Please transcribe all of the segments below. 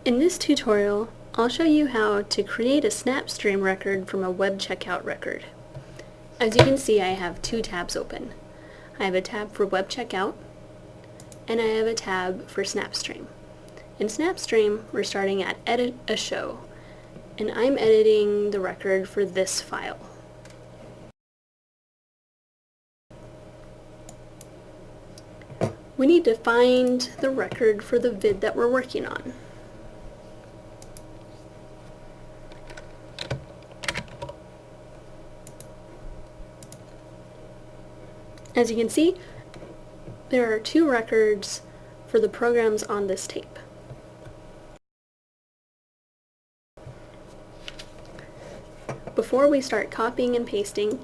In this tutorial, I'll show you how to create a SnapStream record from a web checkout record. As you can see, I have two tabs open. I have a tab for web checkout, and I have a tab for SnapStream. In SnapStream, we're starting at Edit a Show, and I'm editing the record for this file. We need to find the record for the vid that we're working on. As you can see, there are two records for the programs on this tape. Before we start copying and pasting,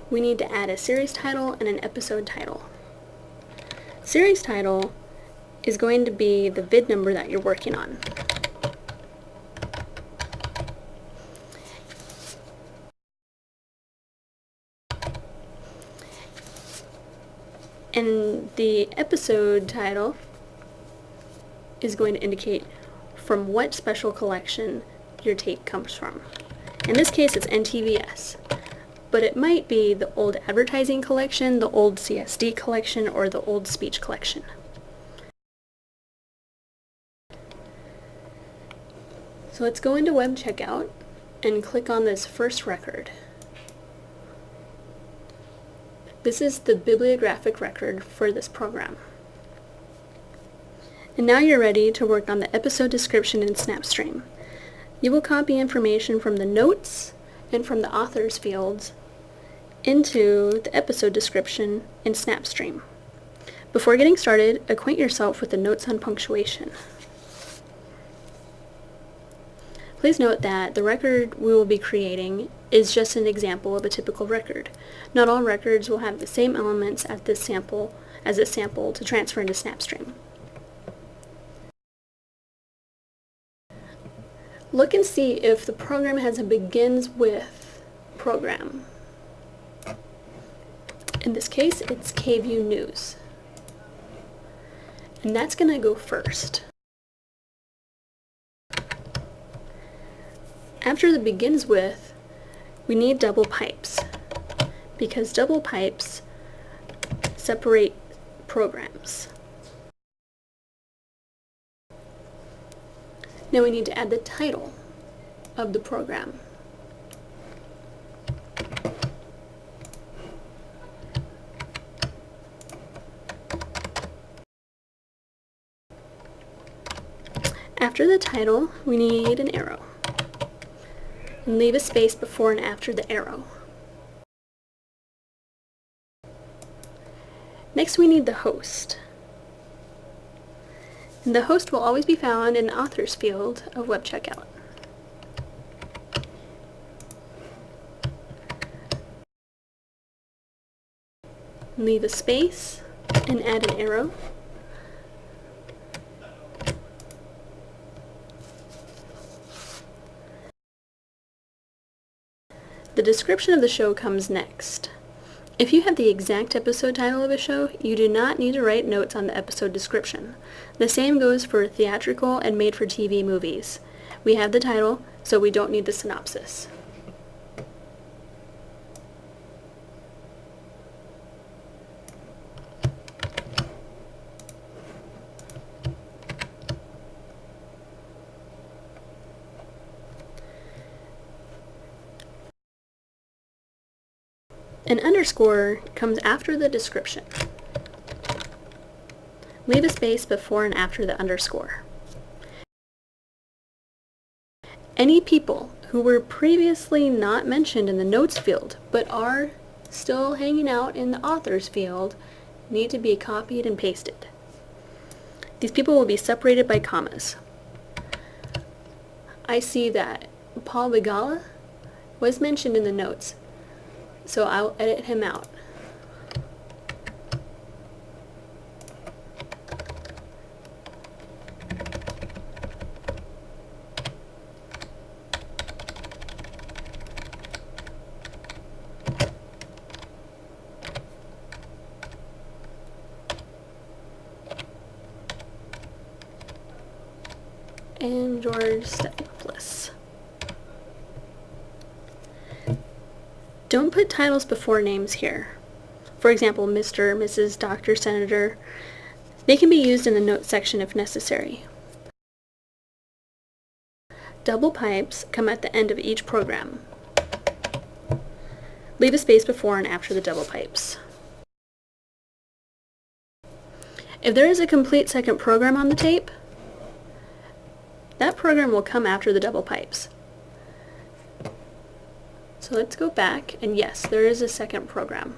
we need to add a series title and an episode title. Series title is going to be the vid number that you're working on. And the episode title is going to indicate from what special collection your tape comes from. In this case, it's NTVS, but it might be the old advertising collection, the old CSD collection, or the old speech collection. So let's go into web checkout and click on this first record. This is the bibliographic record for this program. And now you're ready to work on the episode description in SnapStream. You will copy information from the notes and from the authors fields into the episode description in SnapStream. Before getting started, acquaint yourself with the notes on punctuation. Please note that the record we will be creating is just an example of a typical record. Not all records will have the same elements as this sample to transfer into SnapStream. Look and see if the program has a begins with program. In this case, it's KView News. And that's going to go first. After the begins with, we need double pipes, because double pipes separate programs. Now we need to add the title of the program. After the title, we need an arrow. And leave a space before and after the arrow. Next we need the host. And the host will always be found in the authors field of web checkout. Leave a space and add an arrow. The description of the show comes next. If you have the exact episode title of a show, you do not need to write notes on the episode description. The same goes for theatrical and made-for-TV movies. We have the title, so we don't need the synopsis. An underscore comes after the description. Leave a space before and after the underscore. Any people who were previously not mentioned in the notes field but are still hanging out in the authors field need to be copied and pasted. These people will be separated by commas. I see that Paul Begala was mentioned in the notes, so I'll edit him out. and George Stephanopoulos. Don't put titles before names here. For example, Mr., Mrs., Dr., Senator. They can be used in the notes section if necessary. Double pipes come at the end of each program. Leave a space before and after the double pipes. If there is a complete second program on the tape, that program will come after the double pipes. So let's go back, and yes, there is a second program.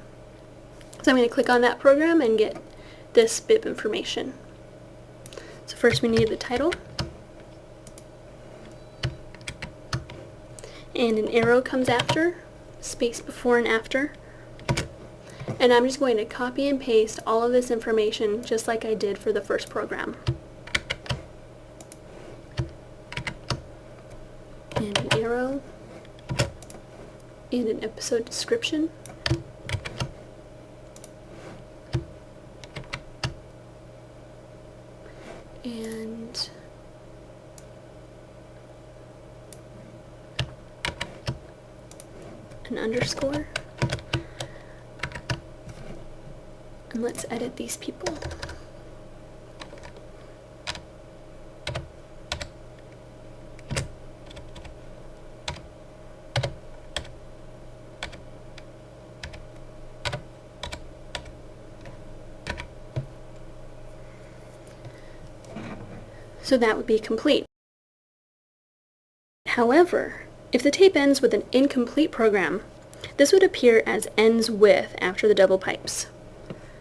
So I'm going to click on that program and get this bib information. So first we need the title, and an arrow comes after, space before and after. And I'm just going to copy and paste all of this information just like I did for the first program. And an arrow, and an episode description. And an underscore. And let's edit these people. So that would be complete. However, if the tape ends with an incomplete program, this would appear as ends with after the double pipes.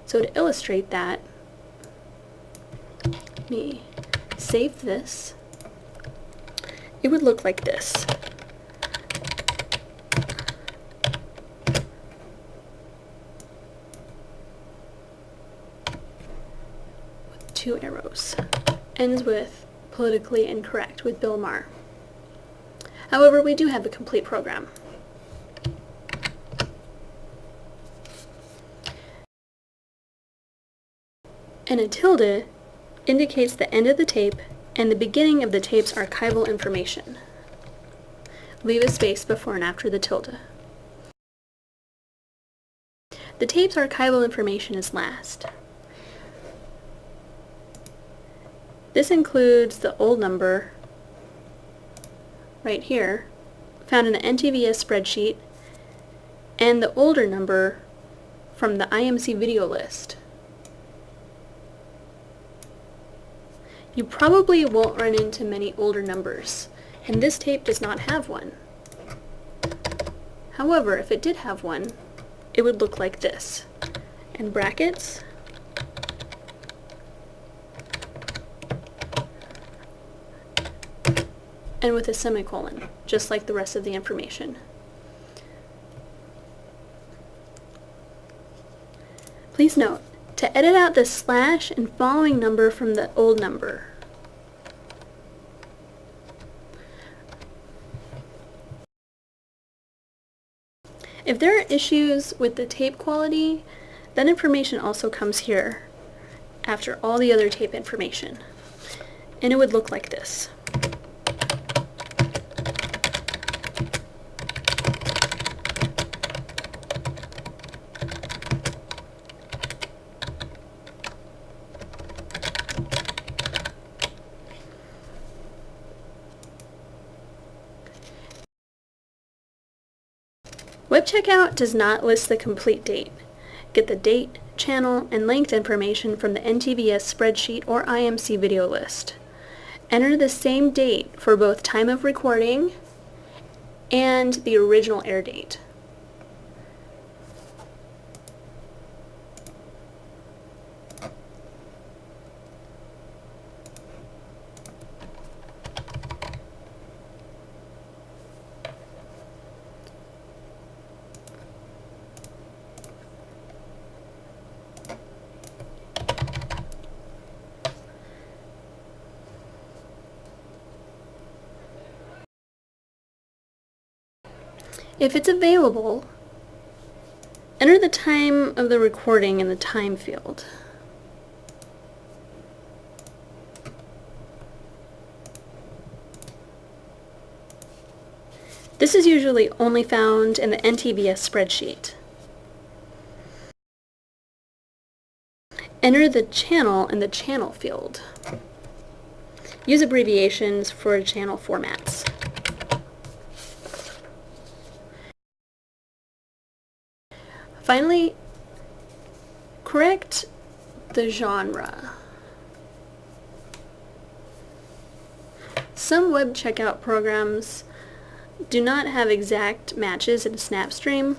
So to illustrate that, let me save this. It would look like this. With two arrows. Ends with politically incorrect with Bill Maher. However, we do have a complete program. And a tilde indicates the end of the tape and the beginning of the tape's archival information. Leave a space before and after the tilde. The tape's archival information is last. This includes the old number right here, found in the NTVS spreadsheet, and the older number from the IMC video list. You probably won't run into many older numbers, and this tape does not have one. However, if it did have one, it would look like this. In brackets, and with a semicolon, just like the rest of the information. Please note, to edit out the slash and following number from the old number. If there are issues with the tape quality, that information also comes here after all the other tape information. And it would look like this. Web Checkout does not list the complete date. Get the date, channel, and length information from the NTVS spreadsheet or IMC video list. Enter the same date for both time of recording and the original air date. If it's available, enter the time of the recording in the time field. This is usually only found in the NTVS spreadsheet. Enter the channel in the channel field. Use abbreviations for channel formats. Finally, correct the genre. Some web checkout programs do not have exact matches in SnapStream,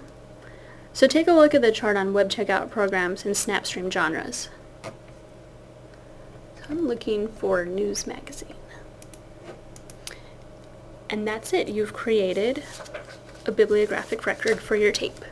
so take a look at the chart on web checkout programs and SnapStream genres. So I'm looking for news magazine. And that's it. You've created a bibliographic record for your tape.